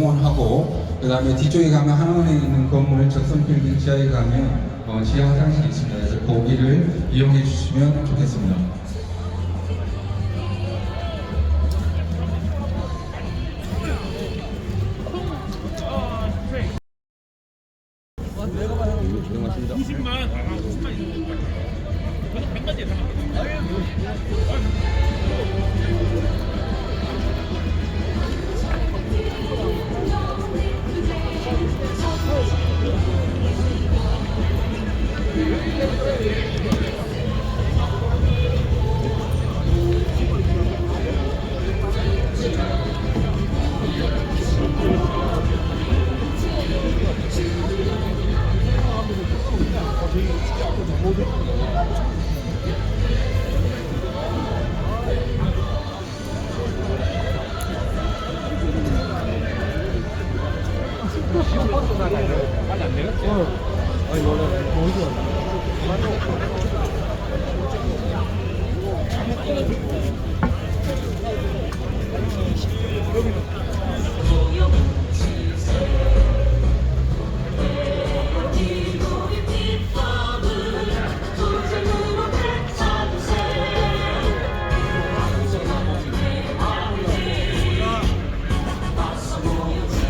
하고 그 다음에 뒤쪽에 가면 하나원에 있는 건물 적성빌딩 지하에 가면 지하 화장실이 있습니다. 그래서 거기를 이용해 주시면 좋겠습니다.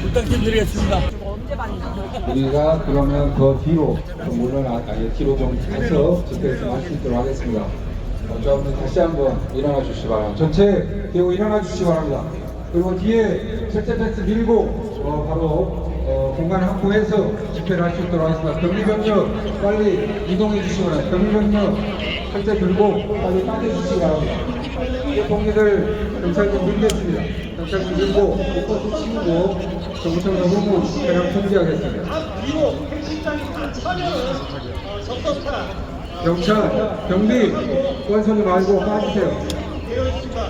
부탁드리겠습니다. 우리가 그러면 더 뒤로 좀 물러나 뒤로 좀 해서 집회를 좀 할 수 있도록 하겠습니다. 좀 다시 한번 일어나 주시기 바랍니다. 전체 대우 일어나 주시기 바랍니다. 그리고 뒤에 철제 펜스 밀고 바로 공간 확보해서 집회를 할 수 있도록 하겠습니다. 경비병력 빨리 이동해 주시기 바랍니다. 경비병력 철제 들고 빨리 당겨주시기 바랍니다. 동기들 경찰좀 밀겠습니다. 경찰좀 밀고 버스 치우고 경찰과 후문 차량 통제하겠습니다. 뒤로 택시장이 다 차면 접속차 경찰, 경비, 뻔소리 말고 빠지세요.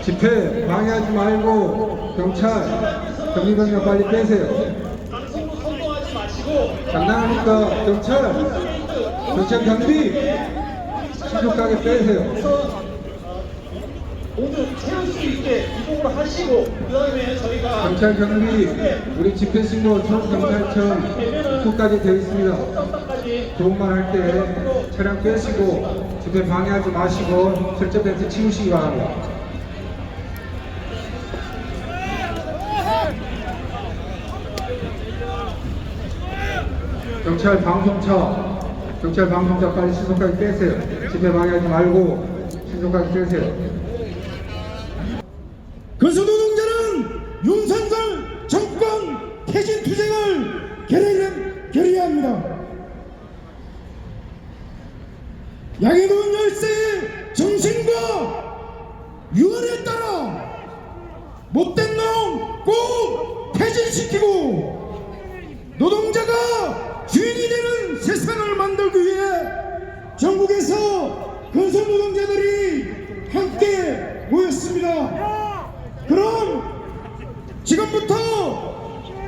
집회 방해하지 말고 경찰, 경비병력 빨리 빼세요. 방송도 선동하지 마시고 장난하니까 경찰 경비 신속하게 빼세요. 모두 채울 수 있게 이동을 하시고 그 다음에 저희가 경찰 경비 우리 집회 신고 서울경찰청 입구까지 되어 있습니다. 좋은 말 할 때 차량 빼시고 집회 방해하지 마시고 철제 펜스 치우시기 바랍니다. 경찰 방송차 빨리 신속하게 빼세요. 집회 방해하지 말고 신속하게 빼세요. 건설노동자는 윤석열 정권 퇴진 투쟁을 결의해야 합니다. 양해도원 열세의 정신과 유언에 따라 못된 놈 꼭 퇴진시키고 노동자가 주인이 되는 세상을 만들기 위해 전국에서 건설노동자들이 함께 모였습니다. 그럼 지금부터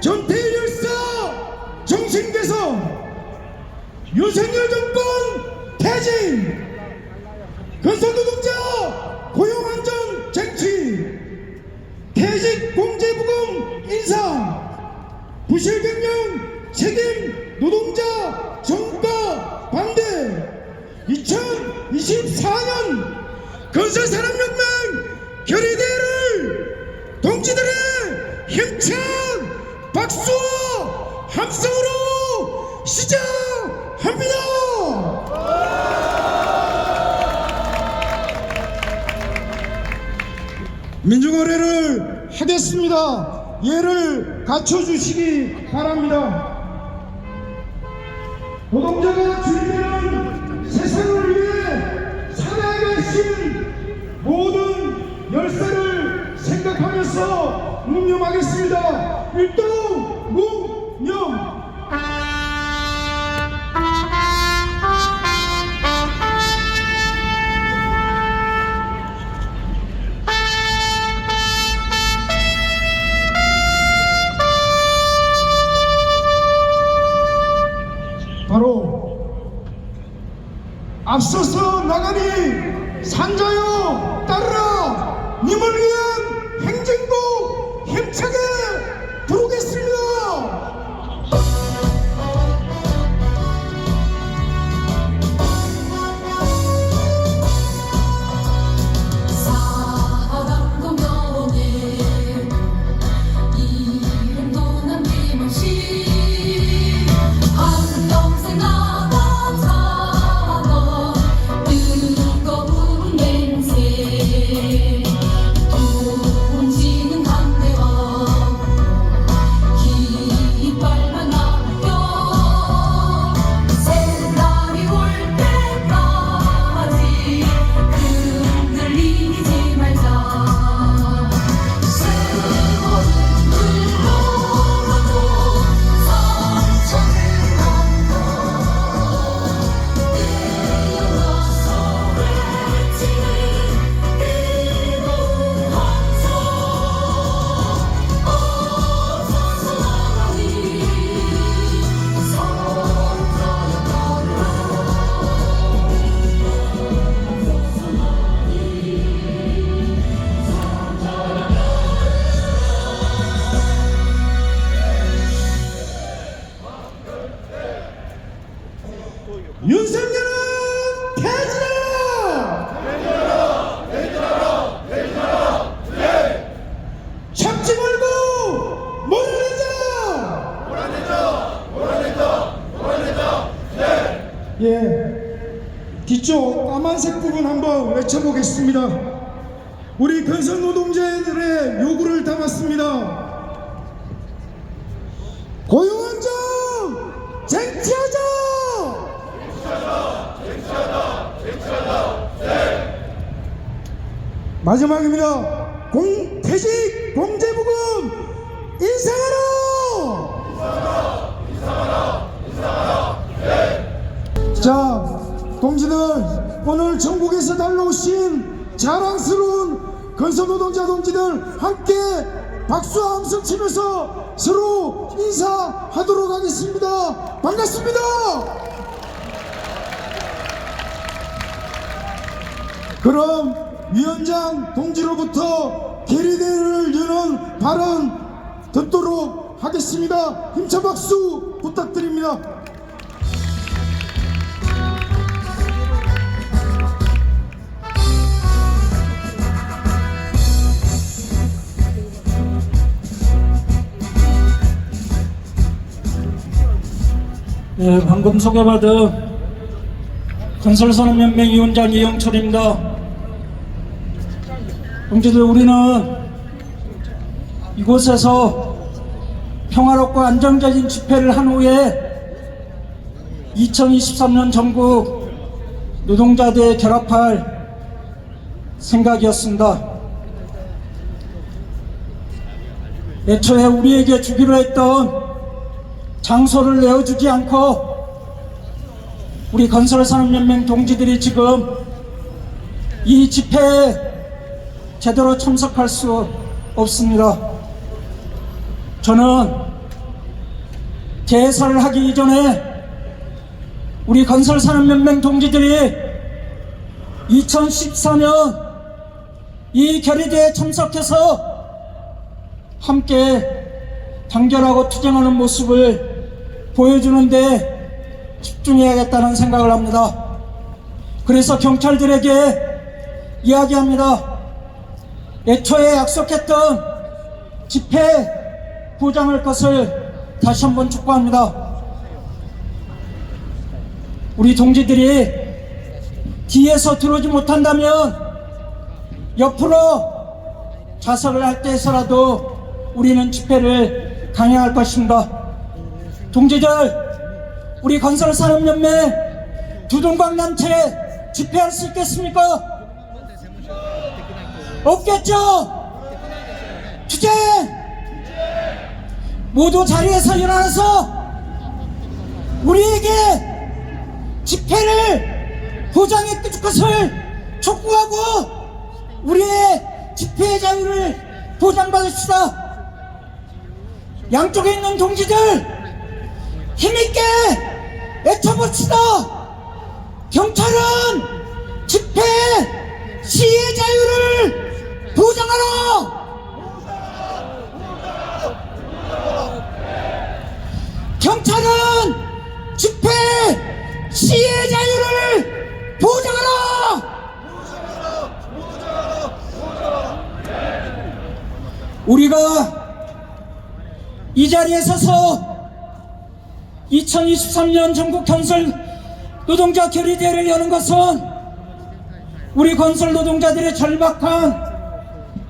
전태일 열사 정신께서 윤석열 정권 퇴진, 건설노동자 고용안전 쟁취, 퇴직공제부금 인상, 부실경영 책임 노동자 정가 반대, 2024년 건설산업혁명 결의대회를 동지들의 힘찬 박수와 함성으로 시작합니다. 민중어뢰를 하겠습니다. 예를 갖춰주시기 바랍니다. 노동자가 주인되는 세상을 위해 살아가신 모든 열사를 생각하면서 묵념하겠습니다. 일동 묵념. 바로 앞서서 나가니 산자여 따르라. 님을 위한 행진곡 힘차게 부르겠습니다. 뒤쪽 까만색 부분 한번 외쳐보겠습니다. 우리 건설 노동자들의 요구를 담았습니다. 고용안정 쟁취하자! 마지막입니다. 퇴직 공제부금 인상하라! 자, 동지들, 오늘 전국에서 달려오신 자랑스러운 건설노동자 동지들 함께 박수와 함성 치면서 서로 인사하도록 하겠습니다. 반갑습니다. 그럼 위원장 동지로부터 계리대회를 여는 발언 듣도록 하겠습니다. 힘찬 박수 부탁드립니다. 네, 방금 소개받은 건설산업연맹 위원장 이영철입니다. 동지들, 우리는 이곳에서 평화롭고 안정적인 집회를 한 후에 2023년 전국 노동자대에 결합할 생각이었습니다. 애초에 우리에게 주기로 했던 장소를 내어주지 않고 우리 건설산업연맹 동지들이 지금 이 집회에 제대로 참석할 수 없습니다. 저는 개회사를 하기 이전에 우리 건설산업연맹 동지들이 2014년 이 결의대에 참석해서 함께 단결하고 투쟁하는 모습을 보여주는데 집중해야겠다는 생각을 합니다. 그래서 경찰들에게 이야기합니다. 애초에 약속했던 집회 보장할 것을 다시 한번 촉구합니다. 우리 동지들이 뒤에서 들어오지 못한다면 옆으로 좌석을 할 때에서라도 우리는 집회를 강행할 것입니다. 동지들, 우리 건설산업연맹 두동강단체 집회할 수 있겠습니까? 없겠죠? 투쟁! 모두 자리에서 일어나서 우리에게 집회를 보장해 줄 것을 촉구하고 우리의 집회의 자유를 보장받읍시다. 양쪽에 있는 동지들 힘있게 외쳐봅시다. 경찰은 집회 시의 자유를 보장하라. 경찰은 집회 시의 자유를 보장하라. 우리가 이 자리에 서서 2023년 전국 건설 노동자 결의대회를 여는 것은 우리 건설 노동자들의 절박한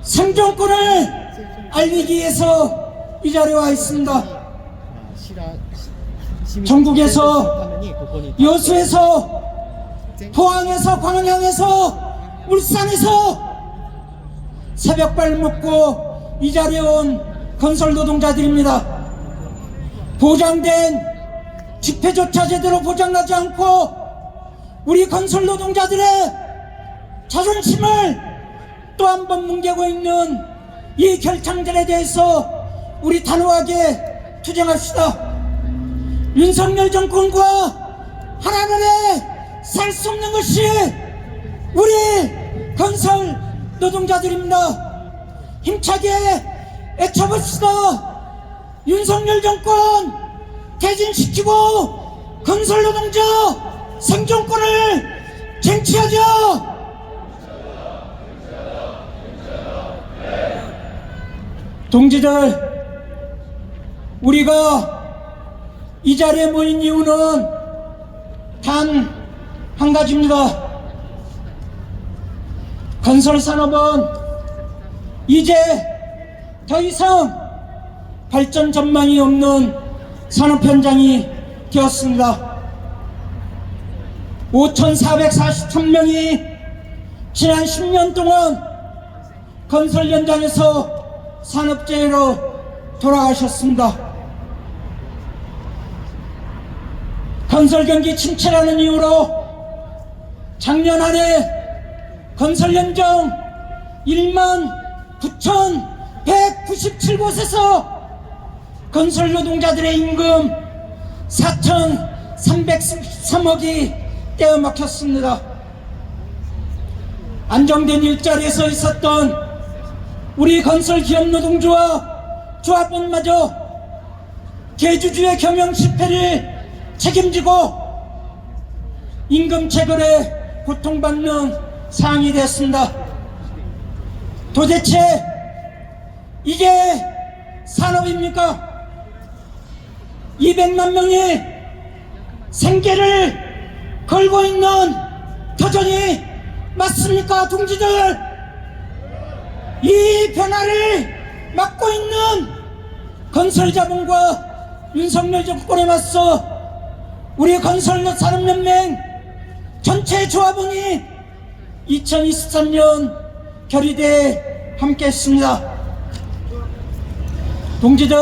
생존권을 알리기 위해서 이 자리에 와 있습니다. 전국에서, 여수에서, 포항에서, 광양에서, 울산에서 새벽발 먹고 이 자리에 온 건설 노동자들입니다. 보장된 집회조차 제대로 보장하지 않고 우리 건설 노동자들의 자존심을 또 한 번 뭉개고 있는 이 결정들에 대해서 우리 단호하게 투쟁합시다. 윤석열 정권과 하나님의 살 수 없는 것이 우리 건설 노동자들입니다. 힘차게 외쳐봅시다. 윤석열 정권 퇴진시키고 건설 노동자 생존권을 쟁취하자. 동지들, 우리가 이 자리에 모인 이유는 단 한 가지입니다. 건설 산업은 이제 더 이상 발전 전망이 없는 산업 현장이 되었습니다. 5,443명이 지난 10년 동안 건설 현장에서 산업재해로 돌아가셨습니다. 건설 경기 침체라는 이유로 작년 한 해 건설 현장 19,197곳에서 건설 노동자들의 임금 4,313억이 떼어막혔습니다. 안정된 일자리에서 있었던 우리 건설 기업 노동조와 조합원마저 대주주의 경영 실패를 책임지고 임금 체결에 고통받는 상황이 됐습니다. 도대체 이게 산업입니까? 200만 명이 생계를 걸고 있는 도전이 맞습니까, 동지들? 이 변화를 막고 있는 건설자본과 윤석열 정권에 맞서 우리 건설산업연맹 전체 조합원이 2023년 결의대에 함께했습니다. 동지들,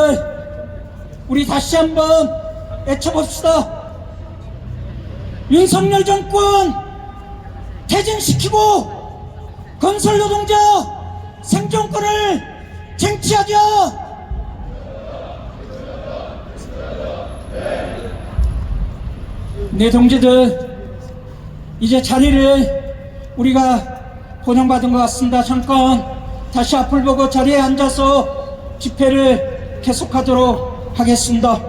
우리 다시 한번 외쳐봅시다. 윤석열 정권 퇴진시키고 건설노동자 생존권을 쟁취하자. 네, 동지들, 이제 자리를 우리가 보장받은 것 같습니다. 잠깐 다시 앞을 보고 자리에 앉아서 집회를 계속하도록 하겠습니다.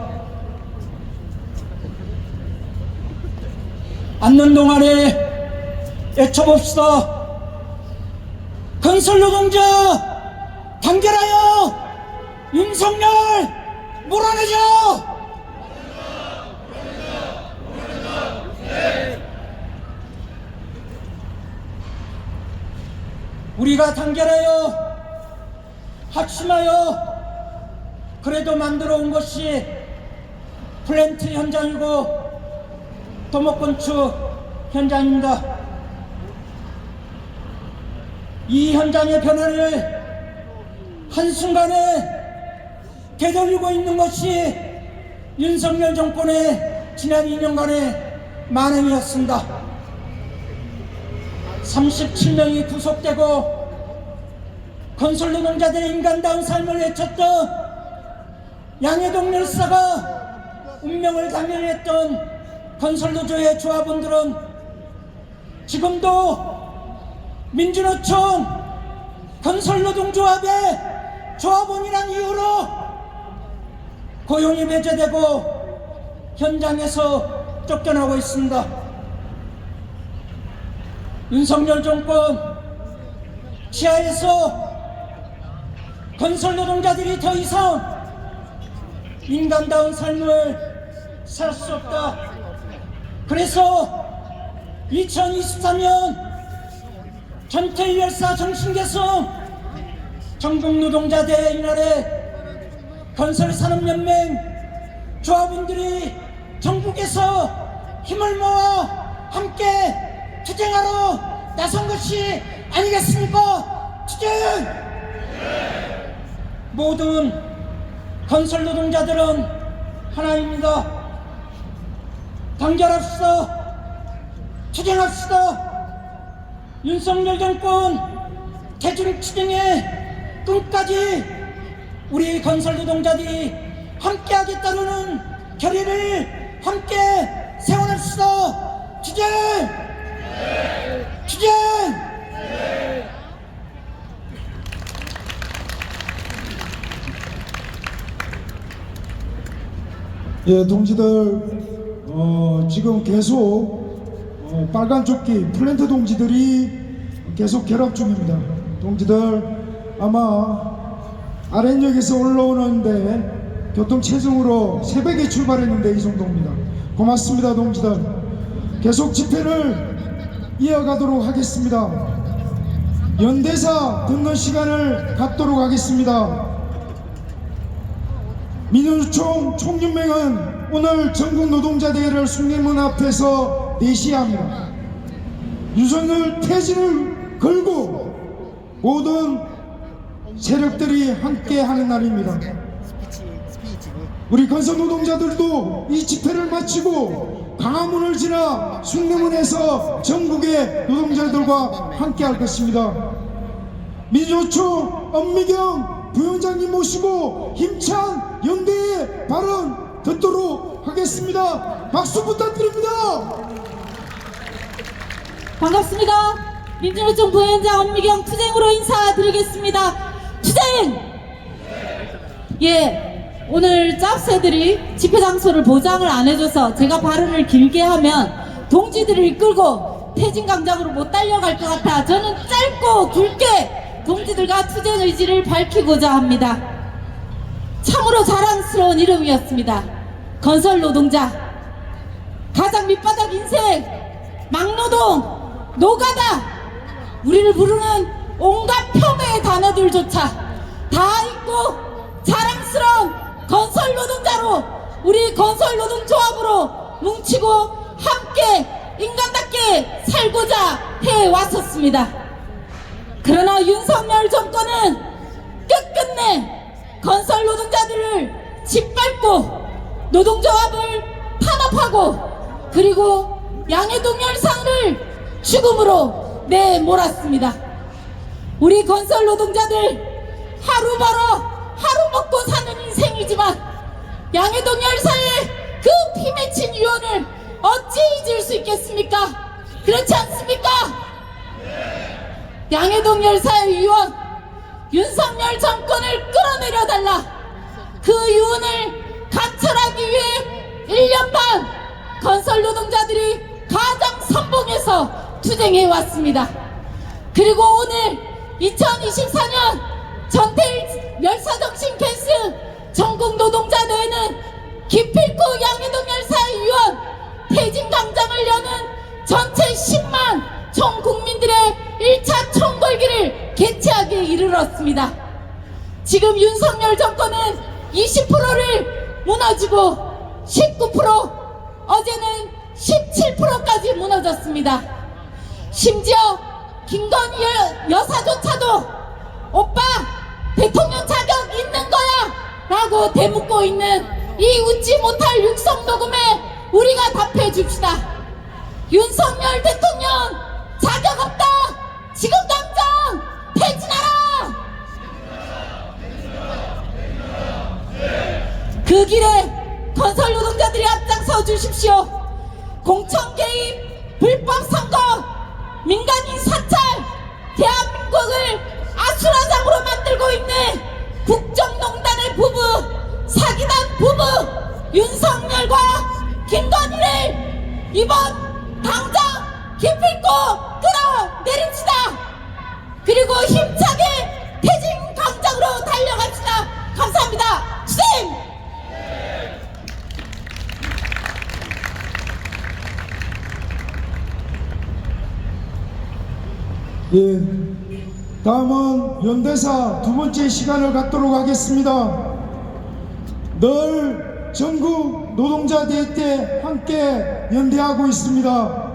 앉는 동안에 외쳐봅시다. 건설노동자 단결하여 윤석열 몰아내자. 우리가 단결하여 합심하여 그래도 만들어 온 것이 플랜트 현장이고 토목건축 현장입니다. 이 현장의 변화를 한순간에 되돌리고 있는 것이 윤석열 정권의 지난 2년간의 만행이었습니다. 37명이 구속되고 건설노동자들의 인간다운 삶을 외쳤던 양해동 열사가 운명을 당면했던 건설노조의 조합원들은 지금도 민주노총 건설노동조합의 조합원이란 이유로 고용이 배제되고 현장에서 쫓겨나고 있습니다. 윤석열 정권 지하에서 건설노동자들이 더 이상 인간다운 삶을 살 수 없다. 그래서 2023년 전태일열사 정신개성 전국노동자대 이날에 건설산업연맹 조합원들이 전국에서 힘을 모아 함께 투쟁하러 나선 것이 아니겠습니까? 투쟁! 모든 건설노동자들은 하나입니다. 단결합시다. 투쟁합시다. 윤석열 정권 대중 투쟁의 끝까지 우리 건설노동자들이 함께하겠다는 결의를 함께 세워냅시다. 투쟁! 투쟁! 예, 동지들, 지금 계속 빨간 조끼 플랜트 동지들이 계속 결합 중입니다. 동지들, 아마 아랫역에서 올라오는데 교통 체증으로 새벽에 출발했는데 이 정도입니다. 고맙습니다, 동지들. 계속 집회를 이어가도록 하겠습니다. 연대사 듣는 시간을 갖도록 하겠습니다. 민주노총 총연맹은 오늘 전국 노동자대회를 숭례문 앞에서 내시합니다. 윤석열 퇴진을 걸고 모든 세력들이 함께하는 날입니다. 우리 건설 노동자들도 이 집회를 마치고 광화문을 지나 숭례문에서 전국의 노동자들과 함께할 것입니다. 민주노총 엄미경 부위원장님 모시고 힘찬 연대의 발언 듣도록 하겠습니다. 박수 부탁드립니다. 반갑습니다. 민주노총 부위원장 엄미경 투쟁으로 인사드리겠습니다. 투쟁! 예, 오늘 짭새들이 집회 장소를 보장을 안 해줘서 제가 발언을 길게 하면 동지들을 이끌고 퇴진광장으로 못 달려갈 것 같아 저는 짧고 굵게 동지들과 투쟁 의지를 밝히고자 합니다. 참으로 자랑스러운 이름이었습니다. 건설 노동자, 가장 밑바닥 인생, 막노동, 노가다, 우리를 부르는 온갖 폄훼의 단어들조차 다 잊고 자랑스러운 건설 노동자로 우리 건설 노동조합으로 뭉치고 함께 인간답게 살고자 해왔었습니다. 그러나 윤석열 정권은 끝끝내 건설 노동자들을 짓밟고 노동조합을 탄압하고 그리고 양해동 열상을 죽음으로 내몰았습니다. 우리 건설 노동자들 하루 벌어 하루 먹고 사는 인생이지만 양해동 열사의 그 피 맺힌 유언을 어찌 잊을 수 있겠습니까? 그렇지 않습니까? 양해동 열사의 유언, 윤석열 정권을 끌어내려 달라. 그 유언을 관철하기 위해 1년 반 건설 노동자들이 가장 선봉에서 투쟁해 왔습니다. 그리고 오늘 2024년 전태일 열사정신 계승 전국 노동자대회는 기필코 양해동 열사의 유언 퇴진광장을 여는 전체 10만 총 국민들의 1차 총궐기를 개최하기에 이르렀습니다. 지금 윤석열 정권은 20%를 무너지고 19%, 어제는 17%까지 무너졌습니다. 심지어 김건희 여사조차도 오빠 대통령 자격 있는 거야 라고 대묻고 있는 이 웃지 못할 육성 녹음에 우리가 답해 줍시다. 윤석열 대통령 자격 없다. 지금 당장 퇴진하라. 그 길에 건설 노동자들이 앞장서 주십시오. 공천 개입, 불법 선거, 민간인 사찰, 대한민국을 아수라장으로 만들고 있는 국정농단의 부부, 사기단 부부 윤석열과 김건희를 이번 당장 기필코 끌어내립시다. 그리고 힘차게 퇴진 광장으로 달려갑시다. 감사합니다. 투쟁! 예, 다음은 연대사 두 번째 시간을 갖도록 하겠습니다. 늘 전국 노동자대회 때 함께 연대하고 있습니다.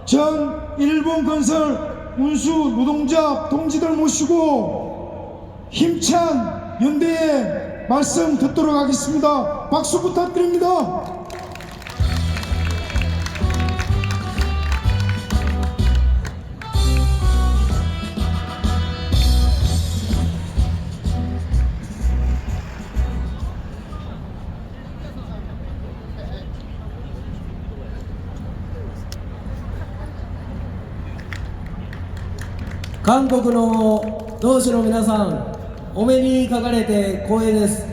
전 일본 건설 운수 노동자 동지들 모시고 힘찬 연대의 말씀 듣도록 하겠습니다. 박수 부탁드립니다.韓国の同志の皆さん、お目にかかれて光栄です。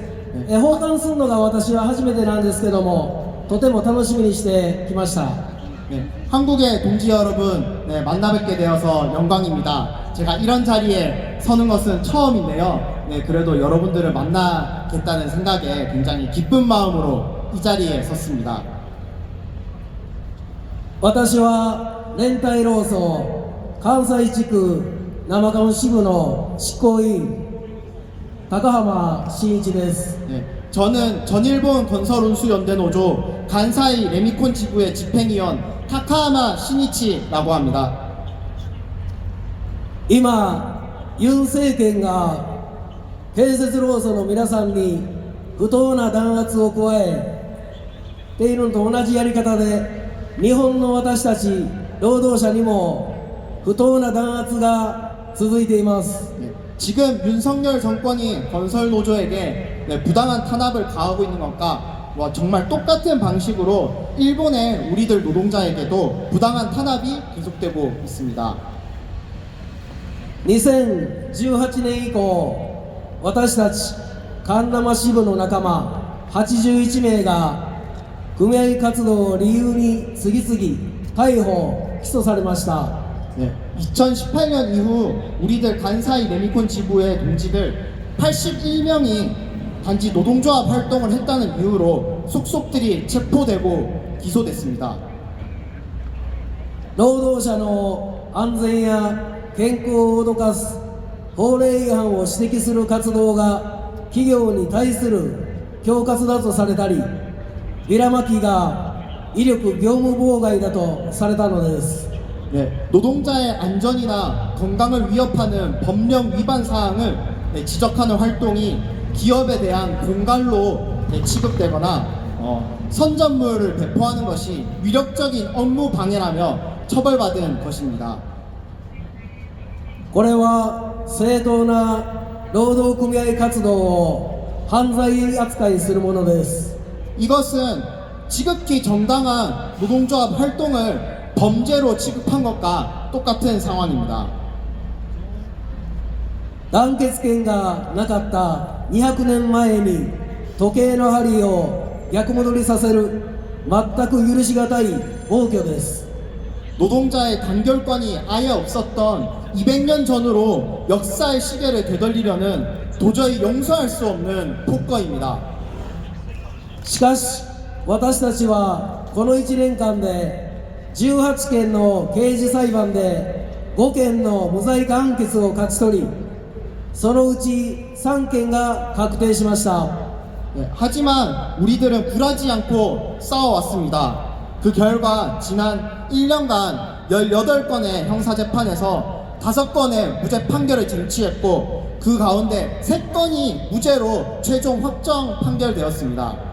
訪韓するのが私は初めてなんですけども、とても楽しみにしてきました。 네, 한국의 동지 여러분, 네, 만나 뵙게 되어서 영광입니다. 제가 이런 자리에 서는 것은 처음인데요. 네, 그래도 여러분들을 만나겠다는 생각에 굉장히 기쁜 마음으로 이 자리에 섰습니다. 私は連帯労組関西地区生鴨支部の執行委員高浜真一です。 네, 저는 전일본 건설운수연대노조 간사이 레미콘 지부의 집행위원 타카하마 신이치라고 합니다. 今ユン政権が建設労組の皆さんに不当な弾圧を加えているのと同じやり方で日本の私たち労働者にも不当な弾圧が続いています。 네, 지금 윤석열 정권이 건설노조에게 부당한 탄압을 가하고 있는 것과 정말 똑같은 방식으로 일본의 우리들 노동자에게도 부당한 탄압이 계속되고 있습니다. 2018年以降私たち神生支部の仲間81名が組合活動を理由に次々逮捕・起訴されました。 네, 2018년 이후 우리들 간사이 레미콘 지부의 동지들 81명이 단지 노동조합 활동을 했다는 이유로 속속들이 체포되고 기소됐습니다. 労働者の安全や健康を脅かす法令違反を指摘する活動が企業に対する恐喝だとされたり、ビラまきが威力業務妨害だとされたのです。 네, 노동자의 안전이나 건강을 위협하는 법령 위반 사항을 지적하는 활동이 기업에 대한 공갈로 취급되거나 선전물을 배포하는 것이 위력적인 업무 방해라며 처벌받은 것입니다. これは正当な労働組合活動を犯罪扱いするものです。 이것은 지극히 정당한 노동조합 활동을 범죄로 취급한 것과 똑같은 상황입니다. 団結権がなかった200年前に時計の針を逆戻りさせる全く許し難い暴挙です。 노동자의 단결권이 아예 없었던 200년 전으로 역사의 시계를 되돌리려는 도저히 용서할 수 없는 폭거입니다. しかし私たちはこの1年間で18件の刑事裁判で5件の無罪判決を勝ち取り、そのうち3件が確定しました。 네, 하지만 우리들은 굴하지 않고 싸워왔습니다. 그 결과 지난 1년간 18건의 형사재판에서 5건의 무죄 판결을 쟁취했고 그 가운데 3건이 무죄로 최종 확정 판결되었습니다.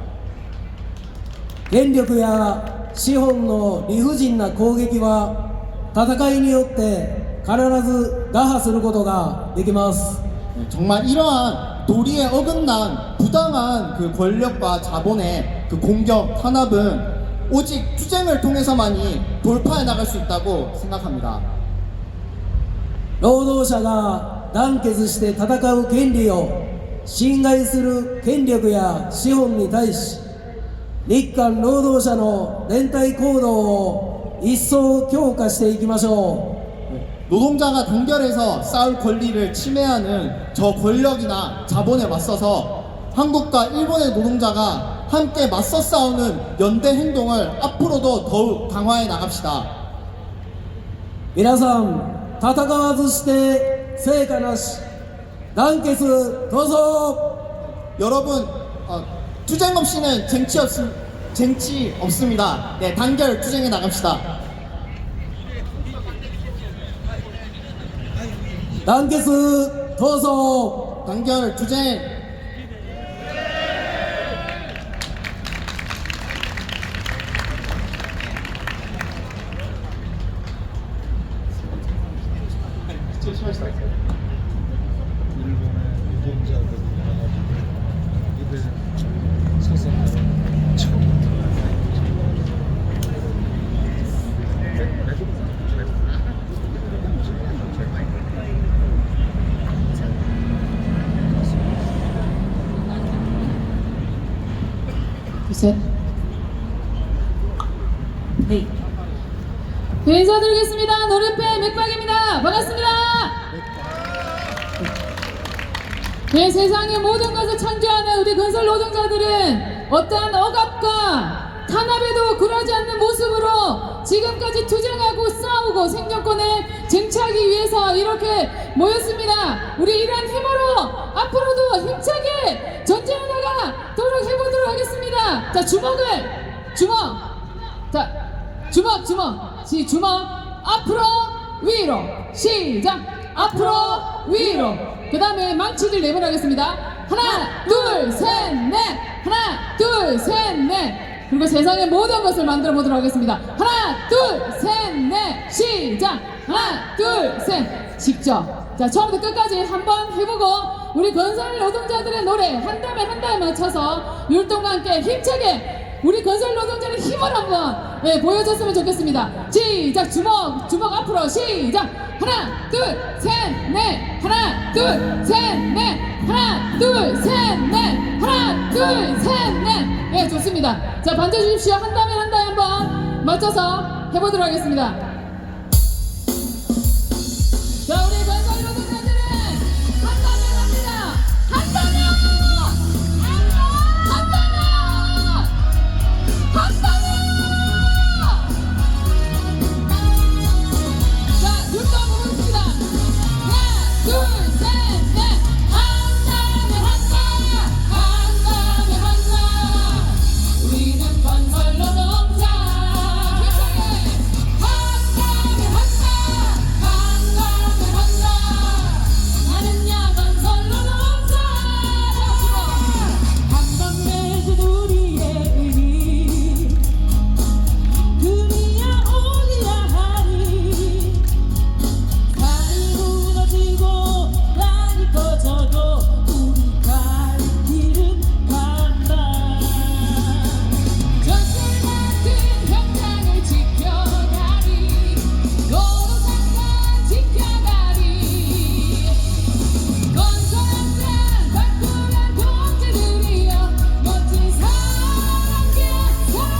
権力や資本の理不尽な攻撃は戦いによって必ず打破することができます。 정말 이러한 도리에 어긋난 부당한 그 권력과 자본의 그 공격, 탄압은 오직 투쟁을 통해서만이 돌파해 나갈 수 있다고 생각합니다. 労働者が団結して戦う権利を侵害する権力や資本に対し、日韓労働者の連帯行動を一層強化していきましょう。 노동자가 단결해서 싸울 권리를 침해하는 저 권력이나 자본에 맞서서 한국과 일본의 노동자가 함께 맞서 싸우는 연대 행동을 앞으로도 더욱 강화해 나갑시다. 皆さん戦わずして成果なし、団結どうぞ。 여러분 투쟁 없이는 쟁취 없습니다. 네, 단결 투쟁해 나갑시다. 団結どうぞ。 단결 투쟁. 네. 인사드리겠습니다. 노래패 맥박입니다. 반갑습니다. 네, 세상의 모든 것을 창조하는 우리 건설 노동자들은 어떠한 억압과 하나배도 굴하지 않는 모습으로 지금까지 투쟁하고 싸우고 생존권에 쟁취하기 위해서 이렇게 모였습니다. 우리 이러한 힘으로 앞으로도 힘차게 전진해 나가도록 해보도록 하겠습니다. 자, 주먹 앞으로 위로 시작. 앞으로 위로. 그 다음에 망치질 4번 하겠습니다. 하나 둘 셋 넷. 하나 둘 셋 넷. 그리고 세상의 모든 것을 만들어 보도록 하겠습니다. 하나 둘 셋 넷 시작. 하나 둘 셋. 직접. 자, 처음부터 끝까지 한번 해보고 우리 건설 노동자들의 노래 한 다음에 한 다음에 맞춰서 율동과 함께 힘차게 우리 건설 노동자의 힘을 한번 보여줬으면 좋겠습니다. 시작. 주먹 앞으로 시작. 하나 둘 셋 넷. 하나 둘 셋 넷. 하나 둘 셋 넷. 하나 둘 셋 넷. 네, 좋습니다. 자, 반겨주십시오. 한 다음에 한 다음에 한번 맞춰서 해보도록 하겠습니다. 자, 우리 건설 노동자들은 한 다음에 갑니다. 한 다음에 자, 율동 보겠습니다. 하나, 둘, 셋, 넷. 한 다음에 한다. 우리는 건설 노동자. 힘차게. 한 다음에 한다. 나는야 건설 노동자. 한번 내준 우리의 의미. 금이야 오기야 하니 달이 무너지고 날이 꺼져도 우리 갈 길은 간다. 전설 같은 현장을 지켜가리. 노동상만 지켜가리. 건설 현장 바꾸는 동지들이여 멋진 사랑께 살아.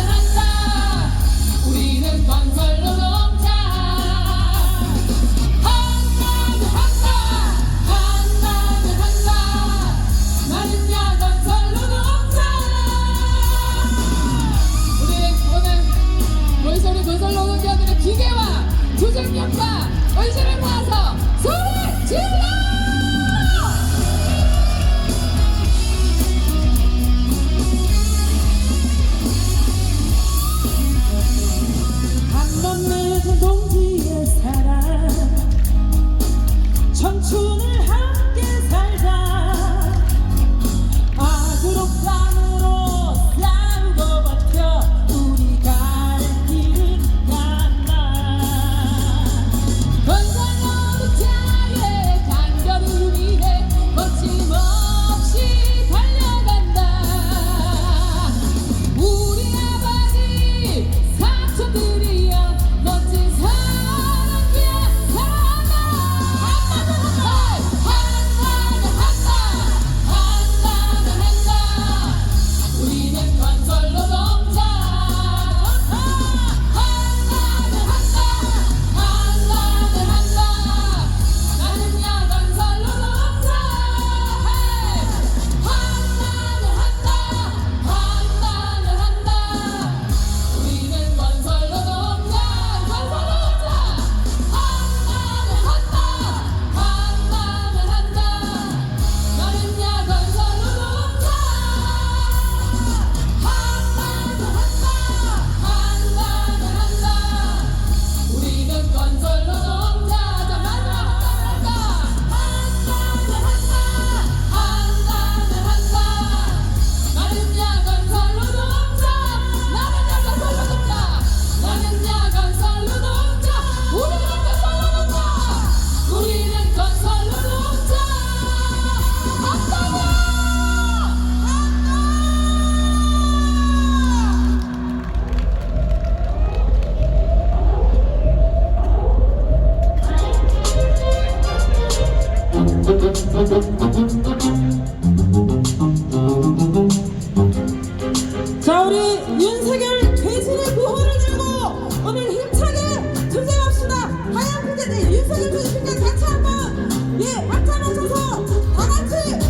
한다. 우리는 건설 노동자. 한다. 나는야 건설 노동자. 여기서 우리 건설 노동자들의 기계와 투쟁력과 의지를 모아서 소리 질러! 한번 맺은 동지의 사랑 청춘을 함께 살자. 아그록산으로 싸우고 버텨 우리 갈 길은 간다. 건설 노동자의 단결을 위해 거침없이 달려간다. 우리 아버지 삼촌들이여 멋진 사랑께 살아가. 한다. 우리는 건설 노동자. 한다. 나는야 건설 노동자. 한다. 우리는 건설 노동자. 한다. 나는야 건설 노동자. 한다. 우리는 건설 노동자. 자, 마지막 한다. 나는야 건설 노동자. 나는야 건설 노동자. 우리는 건설 노동자. 자, 우리 윤석열 대신의 구호를 들고 오늘 힘차게 투쟁합시다. 하얀 피켓에 윤석열 대신의 같이 한번 박자 맞춰서 다 같이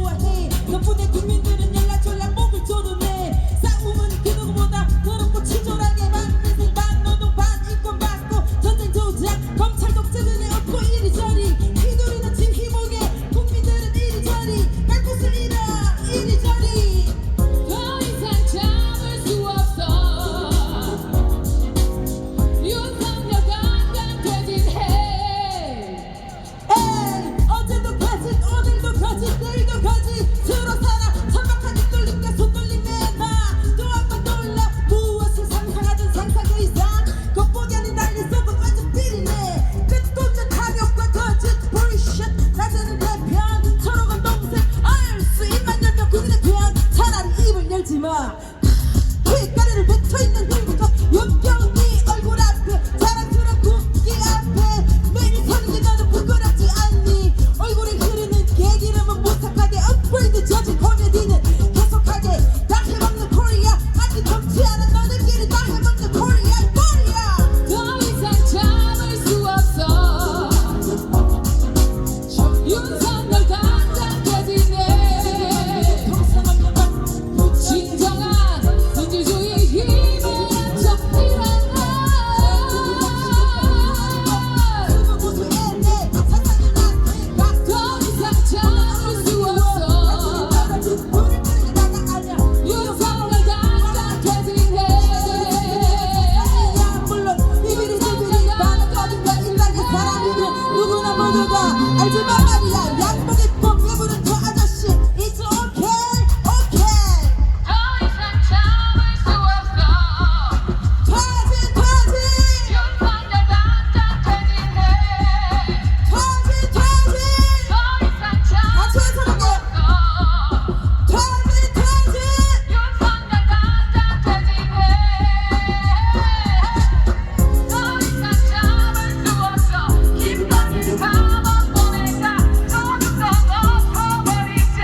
좋아해. 덕분에 국민들은 연락졸라 목을 조르네. 싸움은 그 누구보다 더럽고 치졸하게 만든 생방 노동 반 인권 받고 전쟁 조작 검찰 독재들의 없고 이리저리 휘두르는 진 희목에 국민들은 이리저리 갈 곳을 잃어 이리저리. 더 이상 참을 수 없어. 윤석열 강간되진 해. 에이 어제도 가진 오늘도 가진 내일도 가진 들어 살아 천박한 입돌림과 손돌림에 나또 한 번 놀라 무엇을 상상하든 상상의 이상 겉보기 아닌 난리 속은 완전 비리네. 끝도 없는 탐욕과 거짓 bullshit 낮에는 대편 초록은 동생 알 수 입만 열면 국민의 귀한 차라리 입을 열지마. 귓가리를 뱉어있는 흙부터 윤경이 얼굴 앞에 자랑스러운 국기 앞에 매일 서는 게 너는 부끄럽지 않니. 얼굴에 흐르는 개기름은 무삭하게 업그레이드 저질 코미디는 계속하게 다 해먹는 코리아. 아직 덥지 않은 너네끼리 다 해먹는 코리아 코리아. 더 이상 참을 수 없어. 윤석열 강간되지네. 진정한 민주주의 힘을 합쳐 일어나. 더 이상 참을 수 없어. 윤석열 강간되지네. 물론 이들이 저들이 많은 거리가 일하는 사람이고 누구나 모두가 알지만 말이야. 양복 입고 배부른 저 아저씨 It's okay okay. 더 이상 참을 수 없어. 터지 터지 윤석열 강간되지네. 터지 터지 더 이상 같이 참을 해서 수 볼게. 없어. 터지 터지 윤석열 강간되지네. 더 이상 참을 수 없어. 김건희 감옥 보내자. 소득도 엎어버리자.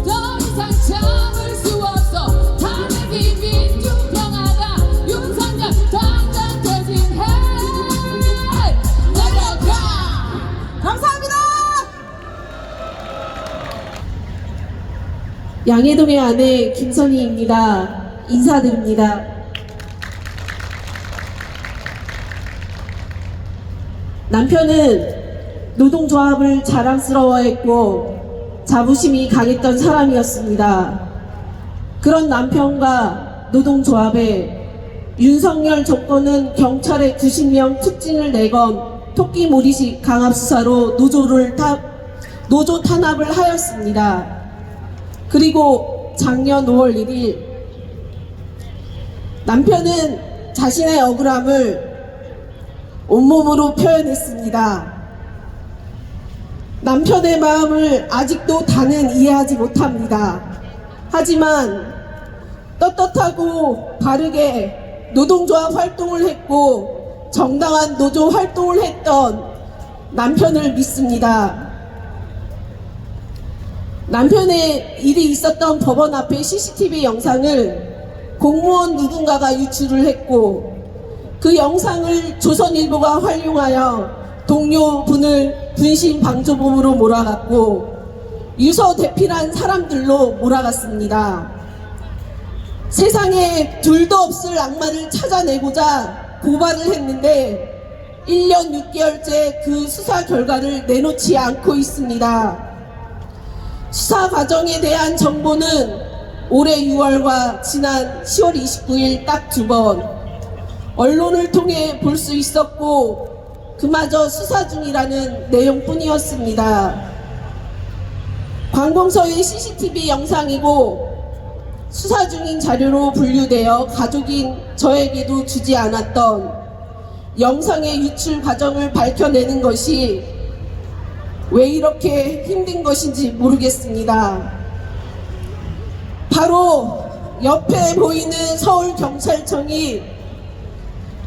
더 이상 참을 수 없어. 탄핵이 민주평화다. 윤석열 강간되지네. 내려가. 감사합니다. 양해동의 아내 김선희입니다. 인사드립니다. 남편은 노동조합을 자랑스러워했고 자부심이 강했던 사람이었습니다. 그런 남편과 노동조합에 윤석열 정권은 경찰에 90명 특진을 내건 토끼몰이식 강압수사로 노조 탄압을 하였습니다. 그리고 작년 5월 1일 남편은 자신의 억울함을 온몸으로 표현했습니다. 남편의 마음을 아직도 다는 이해하지 못합니다. 하지만 떳떳하고 바르게 노동조합 활동을 했고 정당한 노조 활동을 했던 남편을 믿습니다. 남편의 일이 있었던 법원 앞에 CCTV 영상을 공무원 누군가가 유출을 했고 그 영상을 조선일보가 활용하여 동료분을 분신방조범으로 몰아갔고 유서 대필한 사람들로 몰아갔습니다. 세상에 둘도 없을 악마를 찾아내고자 고발을 했는데 1년 6개월째 그 수사 결과를 내놓지 않고 있습니다. 수사 과정에 대한 정보는 올해 6월과 지난 10월 29일 딱 2번 언론을 통해 볼 수 있었고 그마저 수사 중이라는 내용뿐이었습니다. 관공서의 CCTV 영상이고 수사 중인 자료로 분류되어 가족인 저에게도 주지 않았던 영상의 유출 과정을 밝혀내는 것이 왜 이렇게 힘든 것인지 모르겠습니다. 바로 옆에 보이는 서울경찰청이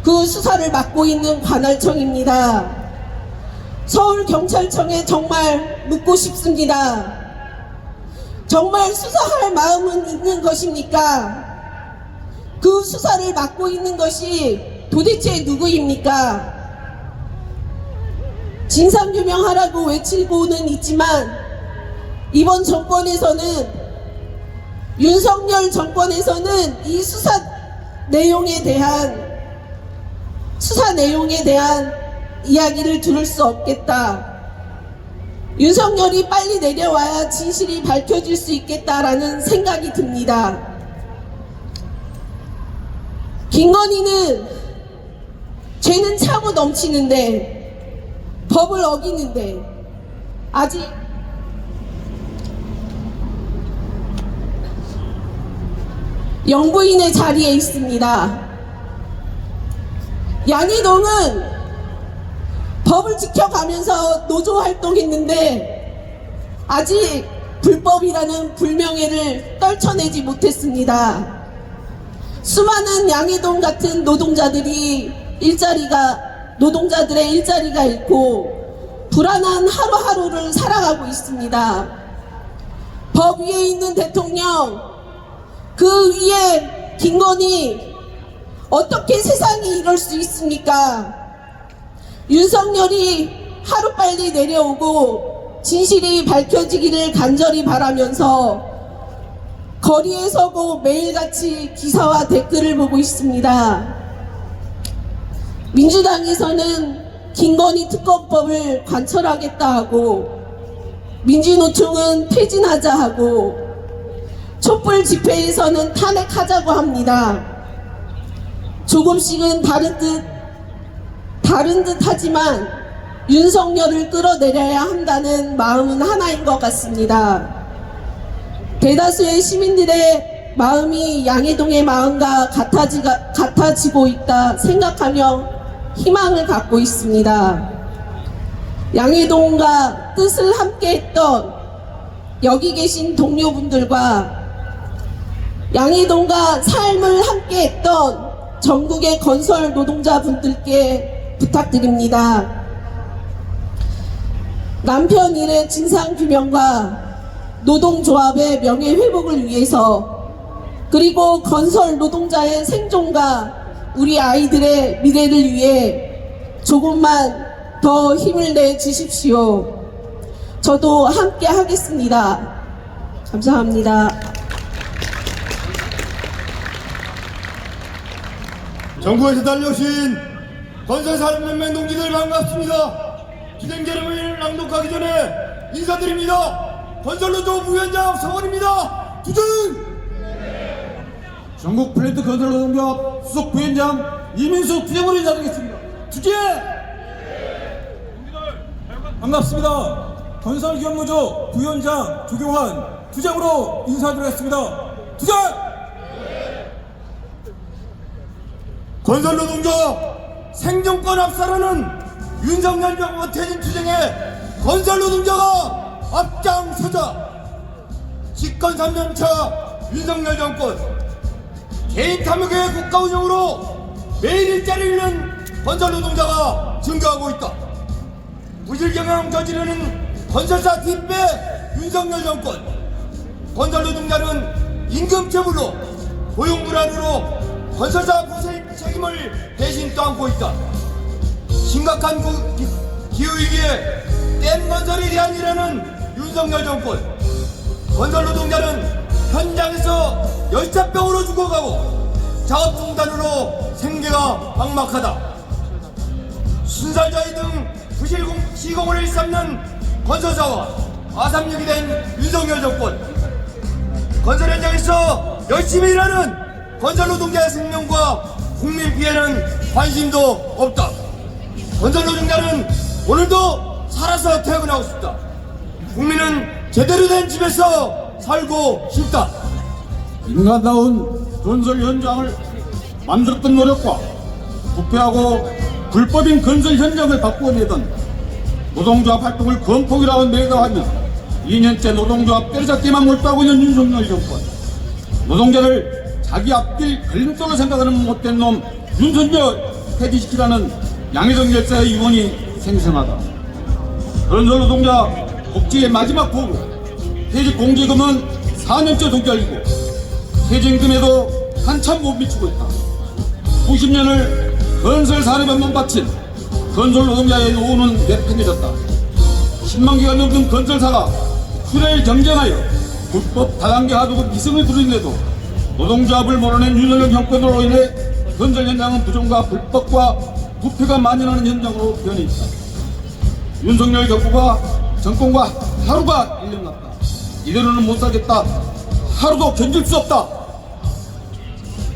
그 수사를 맡고 있는 관할청입니다. 서울경찰청에 정말 묻고 싶습니다. 정말 수사할 마음은 있는 것입니까? 그 수사를 맡고 있는 것이 도대체 누구입니까? 진상규명하라고 외치고는 있지만 이번 정권에서는, 윤석열 정권에서는 이 수사 내용에 대한 이야기를 들을 수 없겠다. 윤석열이 빨리 내려와야 진실이 밝혀질 수 있겠다라는 생각이 듭니다. 김건희는 죄는 차고 넘치는데, 법을 어기는데 아직 영부인의 자리에 있습니다. 양희동은 법을 지켜가면서 노조 활동했는데 아직 불법이라는 불명예를 떨쳐내지 못했습니다. 수많은 양희동 같은 노동자들의 일자리가 잃고 불안한 하루하루를 살아가고 있습니다. 법 위에 있는 대통령, 그 위에 김건희, 어떻게 세상이 이럴 수 있습니까? 윤석열이 하루빨리 내려오고 진실이 밝혀지기를 간절히 바라면서 거리에 서고 매일같이 기사와 댓글을 보고 있습니다. 민주당에서는 김건희 특검법을 관철하겠다 하고, 민주노총은 퇴진하자 하고, 촛불 집회에서는 탄핵하자고 합니다. 조금씩은 다른 듯 하지만 윤석열을 끌어내려야 한다는 마음은 하나인 것 같습니다. 대다수의 시민들의 마음이 양희동의 마음과 같아지고 있다 생각하며 희망을 갖고 있습니다. 양희동과 뜻을 함께했던 여기 계신 동료분들과 양희동과 삶을 함께했던 전국의 건설 노동자분들께 부탁드립니다. 남편 일의 진상규명과 노동조합의 명예회복을 위해서, 그리고 건설 노동자의 생존과 우리 아이들의 미래를 위해 조금만 더 힘을 내 주십시오. 저도 함께 하겠습니다. 감사합니다. 전국에서 달려오신 건설산업연맹 동지들 반갑습니다. 기생 여러분을 낭독하기 전에 인사드립니다. 건설노조 부위원장 성원입니다. 투쟁! 전국 플랜트 건설노동조합 수석 부위원장 이민수 투쟁으로 인사드리겠습니다. 투쟁! 반갑습니다. 건설기업노조 부위원장 조경환 투쟁으로 인사드리겠습니다. 투쟁! 건설노동조합 생존권 압살하는 윤석열 정부 퇴진 투쟁에 건설노동자가 앞장서자. 집권 3년차 윤석열 정권 개인 탐욕의 국가 운영으로 매일 일자리를 잃는 건설노동자가 증가하고 있다. 부실 경영 저지르는 건설사 뒷배 윤석열 정권. 건설노동자는 임금체불로 고용 불안으로 건설사 부실 책임을 대신 떠안고 있다. 심각한 기후위기에 댐 건설에 대한 일하는 윤석열 정권. 건설노동자는 현장에서 열차병으로 죽어가고 작업중단으로 생계가 막막하다. 순살자위 등 부실 시공을 일삼는 건설사와 아삼육이 된 윤석열 정권. 건설 현장에서 열심히 일하는 건설노동자의 생명과 국민 피해는 관심도 없다. 건설노동자는 오늘도 살아서 퇴근하고 싶다. 국민은 제대로 된 집에서 살고 싶다. 인간다운 건설 현장을 만들었던 노력과 부패하고 불법인 건설 현장을 바꾸어내던 노동조합 활동을 건폭이라고 매도하며 2년째 노동조합 때려잡기만 몰두하고 있는 윤석열 정권. 노동자를 자기 앞길 걸림돌로 생각하는 못된 놈 윤석열 퇴진시키라는 양희동 열사의 유언이 생생하다. 건설노동자 복지의 마지막 보루 퇴직공제금은 4년째 동결이고 퇴직금에도 한참 못 미치고 있다. 90년을 건설산업에만 바친 건설 노동자의 노후는 매편해졌다. 10만 개가 넘는 건설사가 수레를 경쟁하여 불법 다단계 하도급 이승을 부리는데도 노동조합을 몰아낸 윤석열 정권으로 인해 건설 현장은 부정과 불법과 부패가 만연하는 현장으로 변해 있다. 윤석열 정부가 정권과 하루가 1년 났다. 이대로는 못 살겠다. 하루도 견딜 수 없다.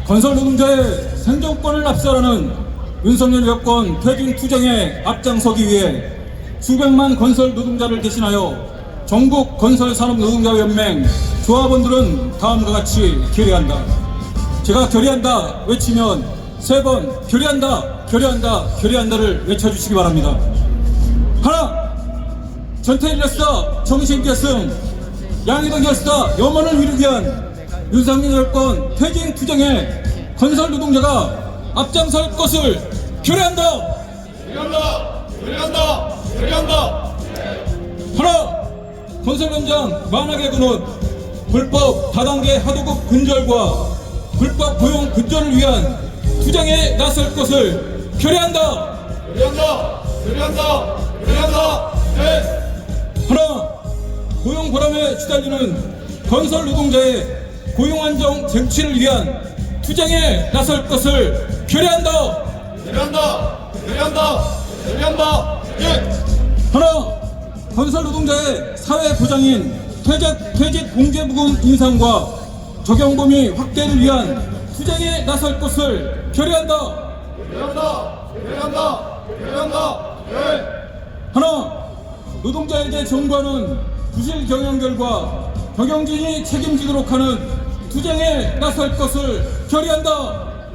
건설 노동자의 생존권을 압살하는 윤석열 여권 퇴진 투쟁에 앞장서기 위해 수백만 건설 노동자를 대신하여 전국 건설산업노동자연맹 조합원들은 다음과 같이 결의한다. 제가 결의한다 외치면 3번 결의한다, 결의한다, 결의한다를 외쳐주시기 바랍니다. 하나, 전태일 열사 정신계승 양희동 열사 염원을 이루기 위한 윤석열 여권 퇴진 투쟁에 건설 노동자가 앞장설 것을 결의한다. 결의한다. 결의한다. 결의한다. 하나, 건설 현장 만악의 근원 불법 다단계 하도급 근절과 불법 고용 근절을 위한 투쟁에 나설 것을 결의한다. 결의한다. 결의한다. 결의한다. 네. 하나, 고용 보람에 시달리는 건설 노동자의 고용 안정 쟁취를 위한 투쟁에 나설 것을 결의한다. 결의한다. 결의한다. 결의한다. 예. 하나, 건설 노동자의 사회 보장인 퇴직 공제부금 인상과 적용 범위 확대를 위한 투쟁에 나설 것을 결의한다. 결의한다. 결의한다. 결의한다. 예. 하나, 노동자에게 전가하는 부실 경영 결과 경영진이 책임지도록 하는 투쟁에 나설 것을 결의한다.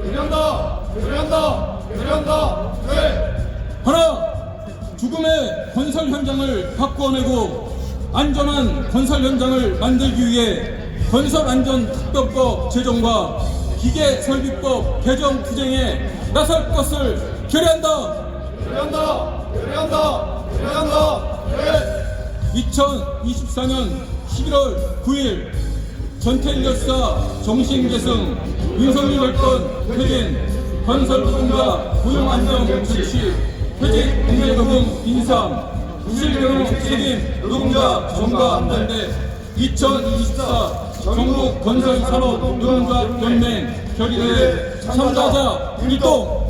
결의한다. 결의한다. 결의한다. 예. 하나, 죽음의 건설 현장을 바꾸어내고 안전한 건설 현장을 만들기 위해 건설안전특별법 제정과 기계설비법 개정 투쟁에 나설 것을 결의한다. 결의한다. 결의한다. 결의한다. 예. 2024년 11월 9일 전태일 열사 정신계승 윤석열 여권 퇴진 건설노동자 고용안정 조치 퇴직 공제금융 인상 부실경영 책임 노동자 전가안전대 2024 전국 건설산업 노동자 연맹 결의대회 참가자 일동